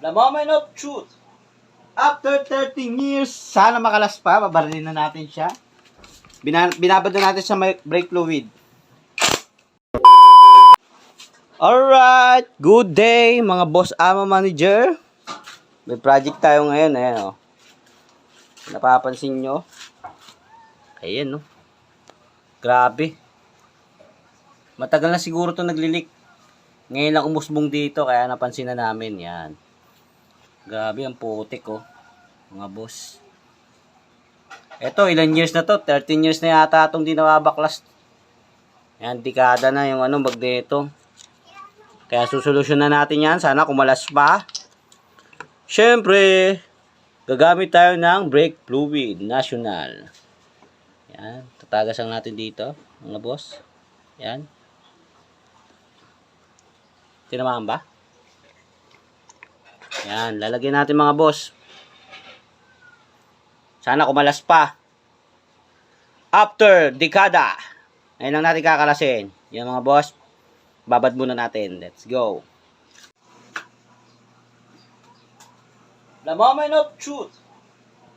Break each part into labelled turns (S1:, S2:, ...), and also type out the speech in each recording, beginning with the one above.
S1: The moment of truth. After 13 years, sana makalas pa, babarilin na natin siya. Binabad na natin sa brake fluid. Alright, good day mga boss ama manager. May project tayo ngayon, ayan o. Napapansin nyo? Ayan o. Grabe. Matagal na siguro ito naglilik. Ngayon lang umusbong dito, kaya napansin na namin, yan. Grabe, ang putik oh. Mga boss. Eto, ilan years na to? 13 years na yata itong di nawabaklas. Yan, dekada na yung bag nito. Kaya susolusyon na natin yan. Sana kumalas pa. Siyempre, gagamit tayo ng brake fluid national. Yan, tatagas lang natin dito, mga boss. Yan. Tinamaan ba? Yan, lalagyan natin mga boss. Sana kumalas pa. After dekada. Ngayon lang natin kakalasin. Yan mga boss. Babad muna natin. Let's go. The moment of truth.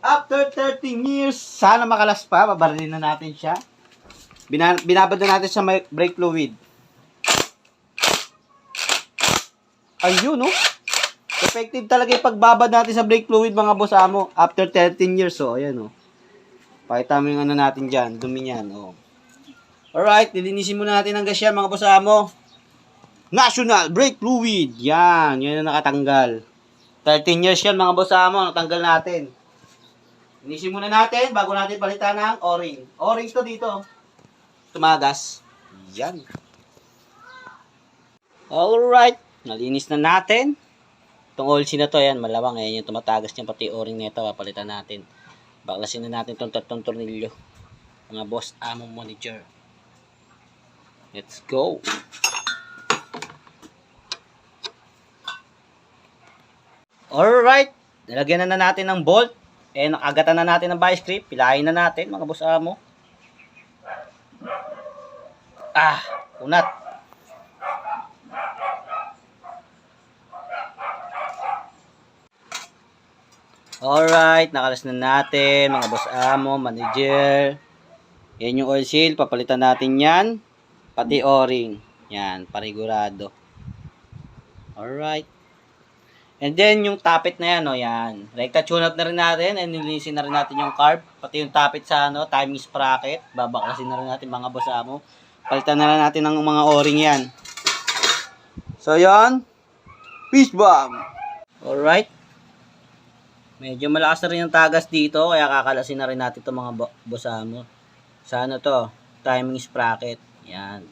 S1: After 13 years, sana makalas pa. Babarilin na natin siya. Binabad na natin sa brake fluid. Ayun, no? Effective talaga yung pagbabad natin sa brake fluid, mga boss amo. After 13 years, oh. Ayan, oh. Pakita mo yung natin dyan. Dumi niyan, oh. Alright, nilinisin muna natin ang gas yan, mga boss amo. National brake fluid. Yan, yun ang nakatanggal. 13 years yan, mga boss amo. Natanggal natin. Linisin muna natin bago natin palitan ng O-ring. O-ring to dito. Tumagas. Yan. Alright. Nalinis na natin. Itong oil seal na to, yan, malawang. Ayan yung tumatagas niya, pati o-ring nito. Papalitan natin. Baklasin na natin itong tatlong tornilyo. Mga boss among manager. Let's go. Alright. Nalagyan na natin ng bolt. Nakagatan na natin ng vice grip. Pilahin na natin, mga boss amo. Unat. Alright, nakalas na natin, mga boss amo, manager. Yan yung oil seal, papalitan natin yan. Pati o-ring. Yan, parigurado. Alright. And then, yung tapit na yan, yan. Rekta tune-up na rin natin, and nilinisin na rin natin yung carb. Pati yung tapit sa, timing sprocket. Babaklasin na rin natin, mga boss amo. Palitan na rin natin ng mga o-ring yan. So, yan. Peace bomb. Alright. Medyo malakas na rin yung tagas dito, kaya kakalasin na rin natin itong mga boss amo. Sa to? Timing sprocket. Yan.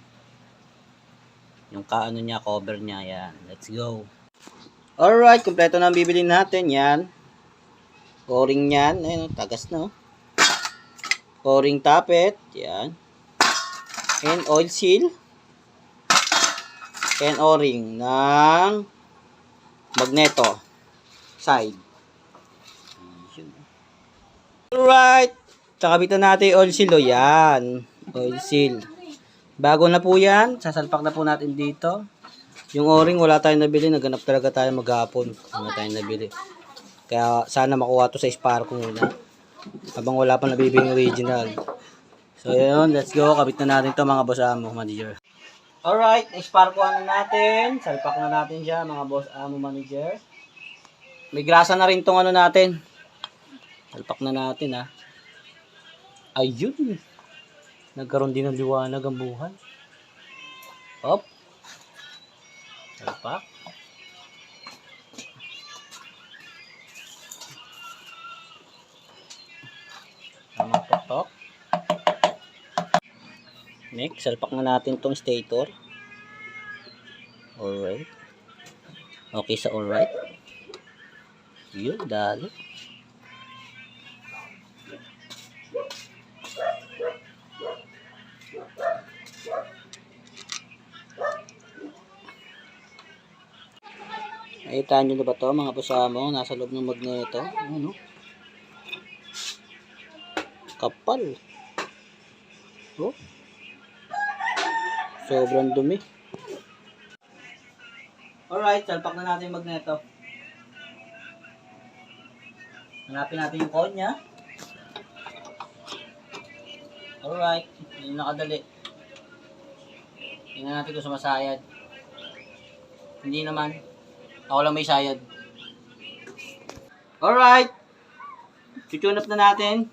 S1: Yung niya, cover niya. Yan. Let's go. Alright, kompleto na ang bibilin natin. Yan. O-ring yan. Ayun, tagas na. O-ring tapet. Yan. And oil seal. And o-ring ng magneto. Side. Alright. Kakabitan natin yung oil seal. O, yan. Oil seal. Bago na po yan. Sasalpak na po natin dito. Yung o-ring wala tayong nabili. Naganap talaga tayo maghapon. Wala tayong nabili. Kaya sana makuha to sa Sparco muna. Habang wala pa nabibiling original. So yun. Let's go. Kabit na natin to, mga boss amo manager. Alright. Sparco na natin. Salpak na natin siya, mga boss amo manager. May grasa na rin tong natin. Salpak na natin, Ayun. Nagkaroon din ng liwanag ang buhay. Hop. Salpak. Tamang tutok. Next, salpak na natin tong stator. Alright. Okay sa alright. Yun, dali. Nakita nyo na ba ito, mga boss amo? Nasa loob ng magneto. Ano? Kapal. Oh. Sobrang dumi. Alright, salpak na natin yung magneto. Hanapin natin yung cone niya. Alright. Hindi nakadali. Tingnan natin kung sumasayad. Hindi naman. Ako lang may sayad. Alright. Tune up na natin.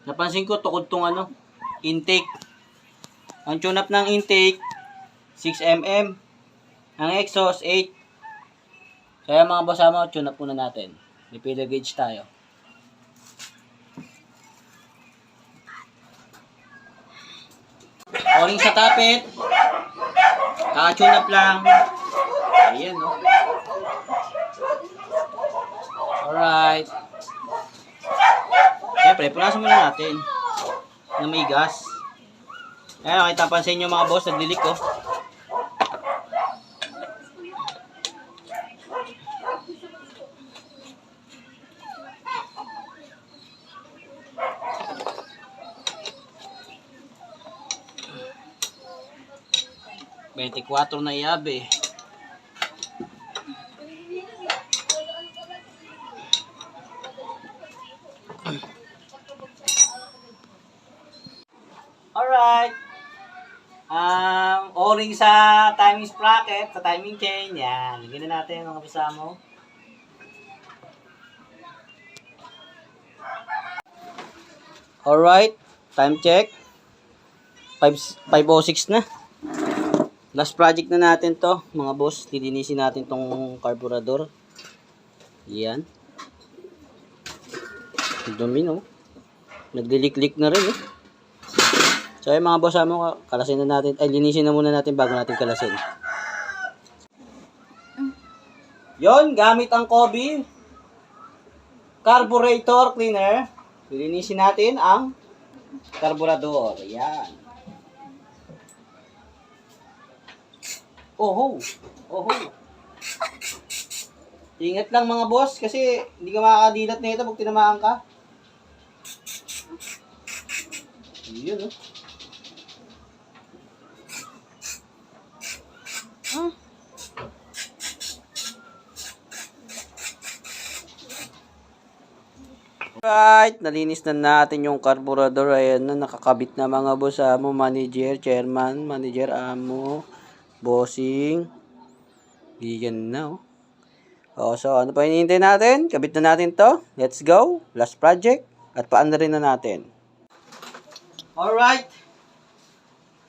S1: Napansin ko tukod tong intake. Ang tune up ng intake 6mm. Ang exhaust 8. Kaya mga boss amo, tune up muna natin. May feeder gauge tayo. O-ring sa tapet. Kaka-tune up lang. Ayan, no? Alright. Siyempre, punasan muna natin na may gas. Ayan, nakita pa sa inyo mga boss, naglilik ko. Bentikwatro na yabe. Alright. O-ring sa timing sprocket, sa timing chain. Yan. Lagyan na natin mga kasama. Alright. Time check. 5:06 na. Last project na natin to, mga boss. Lilinisin natin tong carburetor. Yan. Dumi, no? Nagdilik-lik na rin, eh. So, ay mga boss, kalasin na natin. Ay, linisin na muna natin bago natin kalasin. Yon, gamit ang Kobe carburetor cleaner. Lilinisin natin ang carburetor. Yan. Oho. Ingat lang mga boss kasi hindi ka makakadilat na ito pag tinamaan ka. Yun, oh. Right, nalinis na natin yung carburetor. Ayan na, nakakabit na mga boss amo, manager, chairman, manager amo, bossing. Yan na, oh. So ano pa hinihintay natin? Kabit na natin to. Let's go. Last project. At paandarin na natin. Alright.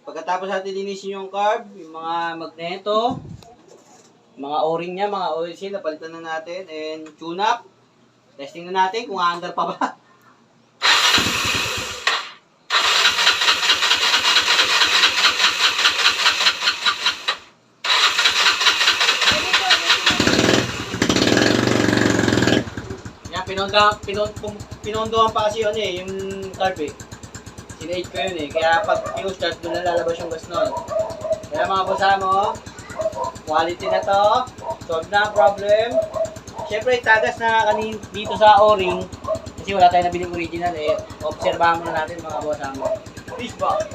S1: Pagkatapos natin linisin yung carb, yung mga magneto, mga o-ring niya, mga oil seal, napalitan na natin. And tune up. Testing na natin kung aandar pa ba. Pinondohan pa kasi yun eh, yung carb eh. Sinage ko yun eh, kaya pag i-start doon na lalabas yung gas nun. Kaya mga bossamo, quality na to, solve na ang problem. Siyempre tagas na kanin dito sa o-ring, kasi wala tayong nabiling original eh. Obserbahan muna natin mga bossamo. Fish box.